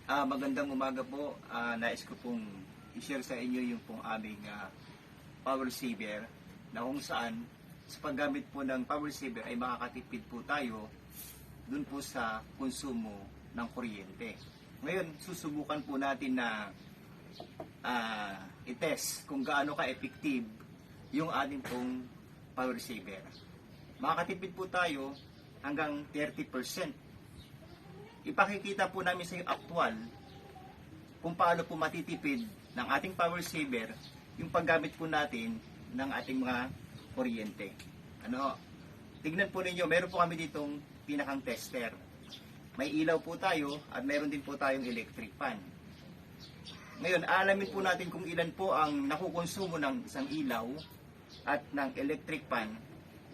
Magandang umaga po. Nais ko pong i-share sa inyo yung pong aming power saver na kung saan sa paggamit po ng power saver ay makakatipid po tayo dun po sa konsumo ng kuryente. Ngayon, susubukan po natin na i-test kung gaano ka-effective yung ating pong power saver. Makakatipid po tayo hanggang 30%. Ipakikita po namin sa yung actual kung paano po matitipid ng ating power saver yung paggamit po natin ng ating mga kuryente. Tignan po ninyo, meron po kami ditong pinakang tester. May ilaw po tayo at meron din po tayong electric fan. Ngayon, alamin po natin kung ilan po ang nakukonsumo ng isang ilaw at ng electric fan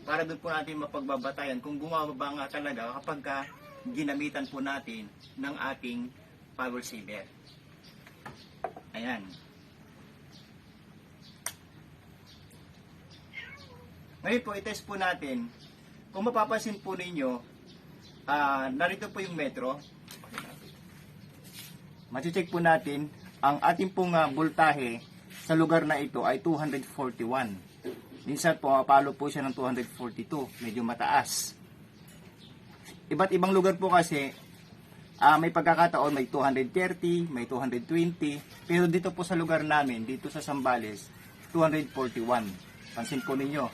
para doon po natin mapagbabatayan kung bumababa nga talaga kapag ginamitan po natin ng ating power saver. Ayan. Ngayon po, i-test po natin. Kung mapapansin po ninyo, narito po yung metro. Mati-check po natin, ang ating pong voltahe sa lugar na ito ay 241. Minsan po, mapalo po siya ng 242. Medyo mataas. Iba't ibang lugar po kasi, may pagkakataon may 230, may 220, pero dito po sa lugar namin, dito sa Zambales, 241. Pansin po ninyo,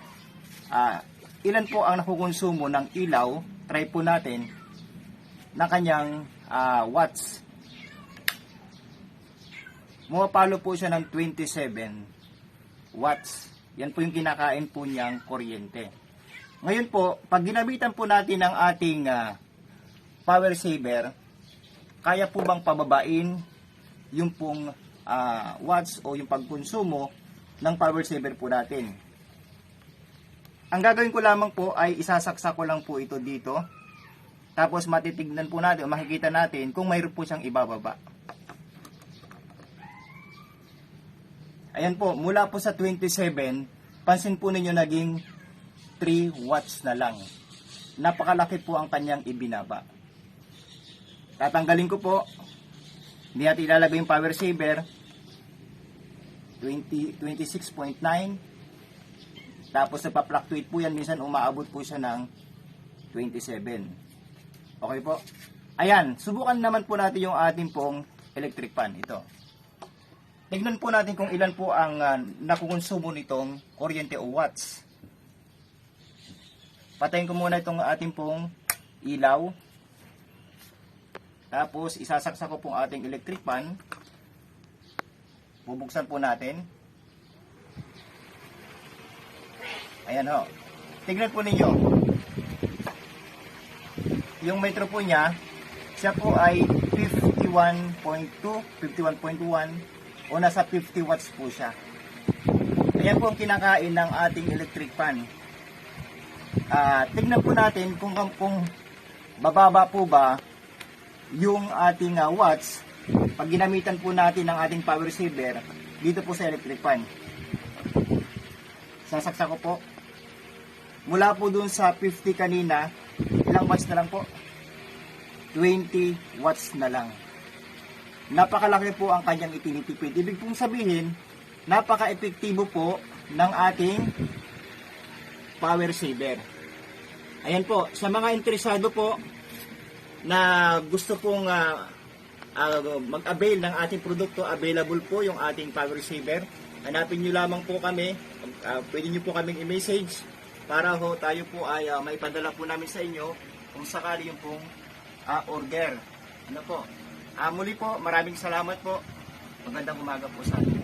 ilan po ang nakukonsumo ng ilaw, try po natin, na kanyang watts. Mapalo po siya ng 27 watts. Yan po yung kinakain po niyang kuryente. Ngayon po, pag ginamitan po natin ang ating power saver, kaya po bang pababain yung pong watts o yung pagkonsumo ng power saver po natin? Ang gagawin ko lamang po ay isasaksak ko lang po ito dito. Tapos matitignan po natin o makikita natin kung mayroon po siyang ibababa. Ayan po, mula po sa 27, pansin po ninyo naging 3 watts na lang. Napakalaki po ang kanyang ibinaba. Tatanggalin ko po. Hindi natin ilalagay yung power saver. 26.9. Tapos nagpa-fluctuate po yan. Minsan umaabot po siya ng 27. Okay po. Ayan. Subukan naman po natin yung ating pong electric fan. Ito. Tignan po natin kung ilan po ang nakukonsumo nitong kuryente o watts. Patayin ko muna itong ating pong ilaw. Tapos, isasaksak ko pong ating electric fan. Bubuksan po natin. Ayan ho. Tignan po ninyo. Yung metro po niya, siya po ay 51.2, 51.1 o nasa 50 watts po siya. Ayan po ang kinakain ng ating electric fan. Tignan po natin kung bababa po ba yung ating watts pag ginamitan po natin ng ating power saver dito po sa electric fan. Sasaksak ko po. Mula po dun sa 50 kanina, ilang watts na lang po? 20 watts na lang. Napakalaki po ang kanyang itinitipid. Ibig pong sabihin, napaka-epektibo po ng ating power saver. Ayan po, sa mga interesado po na gusto pong mag-avail ng ating produkto, available po yung ating power saver. Hanapin nyo lamang po kami, pwede nyo po kaming i-message para ho tayo po ay maipadala po namin sa inyo kung sakali yung pong order. Muli po, maraming salamat po. Magandang umaga po sa atin.